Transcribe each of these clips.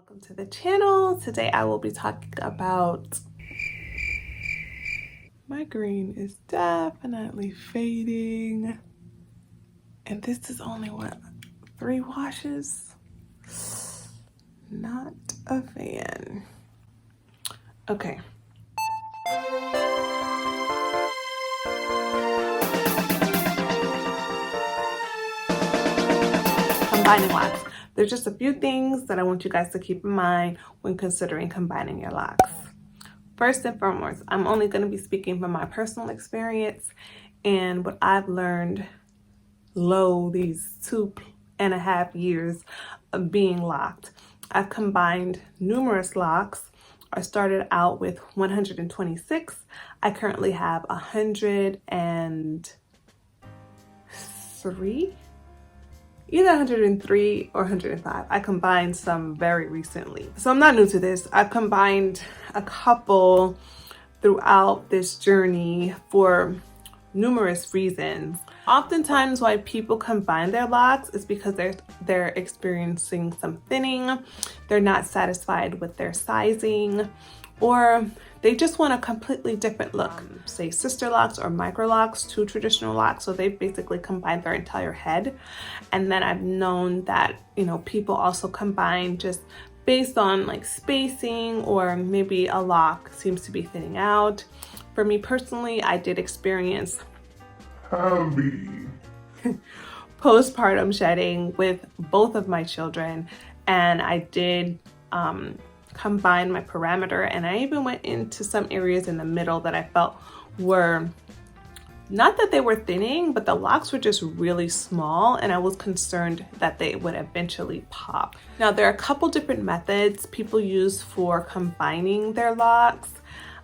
Welcome to the channel. Today I will be talking about my green is definitely fading, and this is only what, 3 washes. Not a fan. Okay. Combining locks. There's just a few things that I want you guys to keep in mind when considering combining your locks. First and foremost, I'm only going to be speaking from my personal experience and what I've learned these 2.5 years of being locked. I've combined numerous locks. I started out with 126. I currently have 103. Either 103 or 105. I combined some very recently. So I'm not new to this. I've combined a couple throughout this journey for numerous reasons. Oftentimes why people combine their locks is because they're experiencing some thinning, they're not satisfied with their sizing, or they just want a completely different look. Say sister locks or micro locks, 2 traditional locks. So they basically combine their entire head. And then I've known that, people also combine just based on like spacing, or maybe a lock seems to be thinning out. For me personally, I did experience postpartum shedding with both of my children, and I did combine my parameter, and I even went into some areas in the middle that I felt were not that they were thinning, but the locks were just really small, and I was concerned that they would eventually pop. Now, there are a couple different methods people use for combining their locks.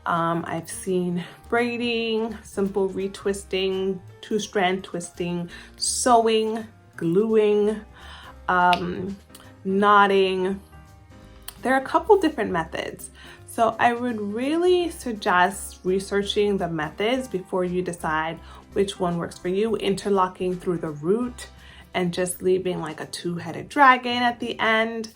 I've seen braiding, simple retwisting, 2-strand twisting, sewing, gluing, knotting. There are a couple different methods. So I would really suggest researching the methods before you decide which one works for you. Interlocking through the root and just leaving like a 2-headed dragon at the end.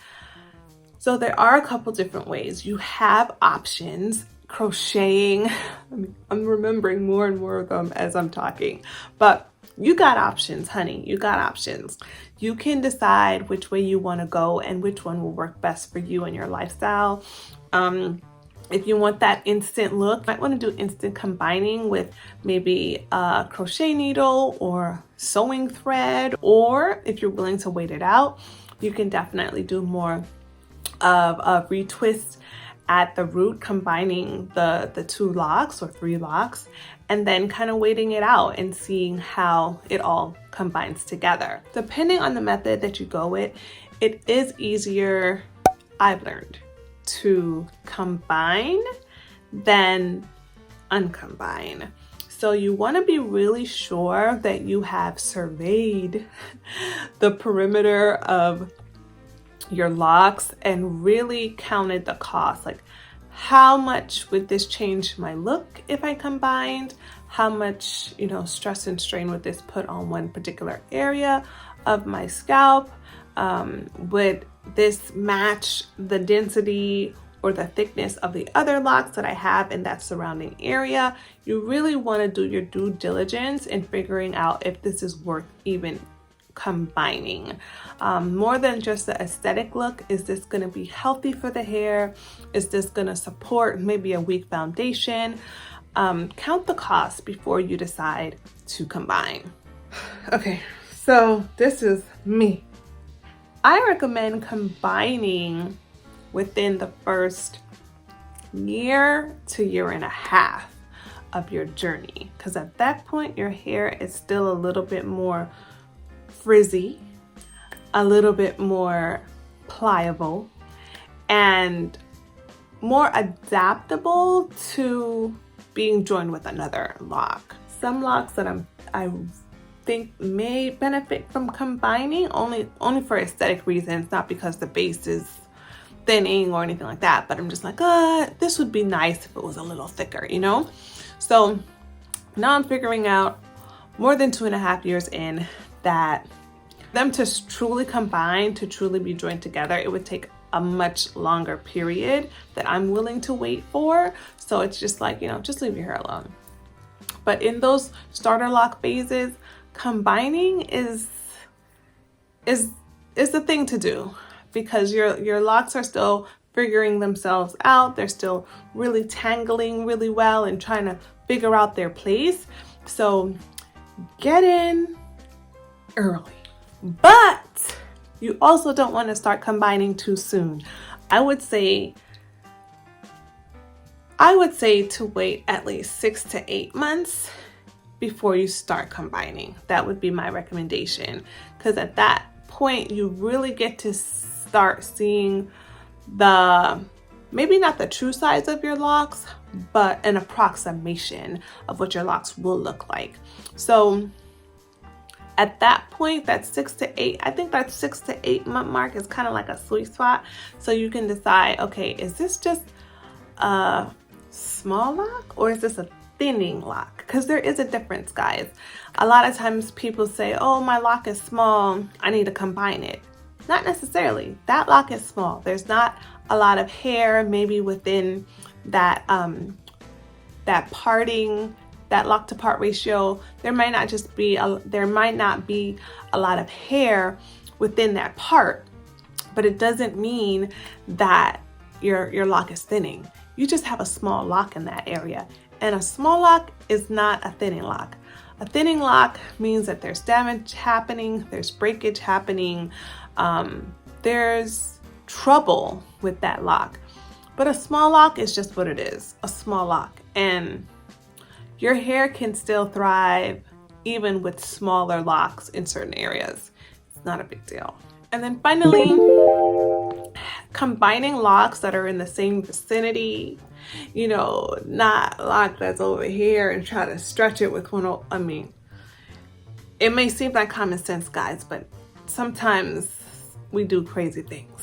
So there are a couple different ways. You have options. Crocheting. I'm remembering more and more of them as I'm talking, but you got options, honey. You got options. You can decide which way you want to go and which one will work best for you and your lifestyle. If you want that instant look, you might want to do instant combining with maybe a crochet needle or sewing thread, or if you're willing to wait it out, you can definitely do more of a retwist at the root, combining the 2 locks or 3 locks, and then kind of waiting it out and seeing how it all combines together. Depending on the method that you go with, it is easier, I've learned, to combine than uncombine. So you want to be really sure that you have surveyed the perimeter of your locks and really counted the cost. Like, how much would this change my look if I combined? How much, stress and strain would this put on one particular area of my scalp? Would this match the density or the thickness of the other locks that I have in that surrounding area? You really want to do your due diligence in figuring out if this is worth even combining. More than just the aesthetic look. Is this going to be healthy for the hair? Is this going to support maybe a weak foundation? Count the cost before you decide to combine. Okay, so this is me. I recommend combining within the first year to 1.5 years of your journey, because at that point your hair is still a little bit more frizzy, a little bit more pliable, and more adaptable to being joined with another lock. Some locks that I think may benefit from combining only for aesthetic reasons, not because the base is thinning or anything like that, but I'm just like, this would be nice if it was a little thicker, So now I'm figuring out, more than 2.5 years in, that them to truly combine, to truly be joined together, it would take a much longer period that I'm willing to wait for. So it's just like, just leave your hair alone. But in those starter lock phases, combining is the thing to do, because your locks are still figuring themselves out. They're still really tangling really well and trying to figure out their place. So get in early. But you also don't want to start combining too soon. I would say to wait at least 6 to 8 months before you start combining. That would be my recommendation, because at that point you really get to start seeing maybe not the true size of your locks, but an approximation of what your locks will look like. So at that point, that 6 to 8, I think that 6 to 8 month mark is kind of like a sweet spot. So you can decide, okay, is this just a small lock or is this a thinning lock? Because there is a difference, guys. A lot of times people say, oh, my lock is small, I need to combine it. Not necessarily. That lock is small. There's not a lot of hair maybe within that parting, that lock to part ratio. There might not be a lot of hair within that part, but it doesn't mean that your lock is thinning. You just have a small lock in that area, and a small lock is not a thinning lock. A thinning lock means that there's damage happening, there's breakage happening, there's trouble with that lock. But a small lock is just what it is, a small lock. And your hair can still thrive even with smaller locks in certain areas. It's not a big deal. And then finally, combining locks that are in the same vicinity, not lock that's over here and try to stretch it with one. I mean, it may seem like common sense, guys, but sometimes we do crazy things.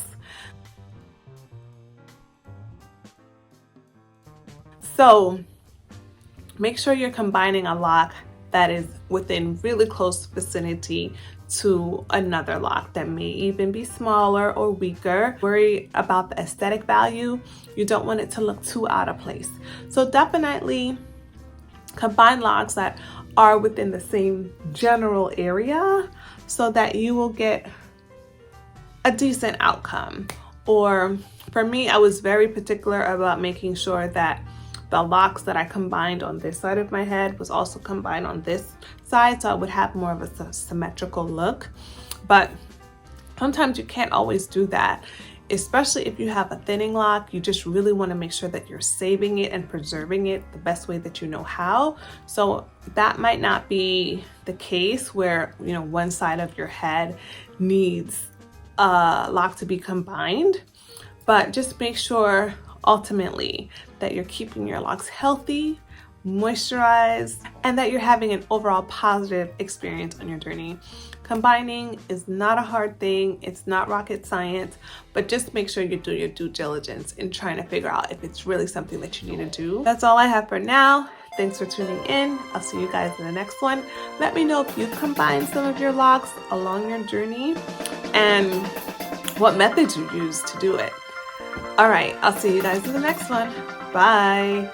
So make sure you're combining a lock that is within really close vicinity to another lock that may even be smaller or weaker. Worry about the aesthetic value. You don't want it to look too out of place. So definitely combine locks that are within the same general area so that you will get a decent outcome. Or for me, I was very particular about making sure that the locks that I combined on this side of my head was also combined on this side, so I would have more of a symmetrical look. But sometimes you can't always do that, especially if you have a thinning lock. You just really want to make sure that you're saving it and preserving it the best way that you know how. So that might not be the case where one side of your head needs a lock to be combined, but just make sure ultimately that you're keeping your locks healthy, moisturized, and that you're having an overall positive experience on your journey. Combining is not a hard thing. It's not rocket science, but just make sure you do your due diligence in trying to figure out if it's really something that you need to do. That's all I have for now. Thanks for tuning in. I'll see you guys in the next one. Let me know if you've combined some of your locks along your journey and what methods you use to do it. All right, I'll see you guys in the next one. Bye.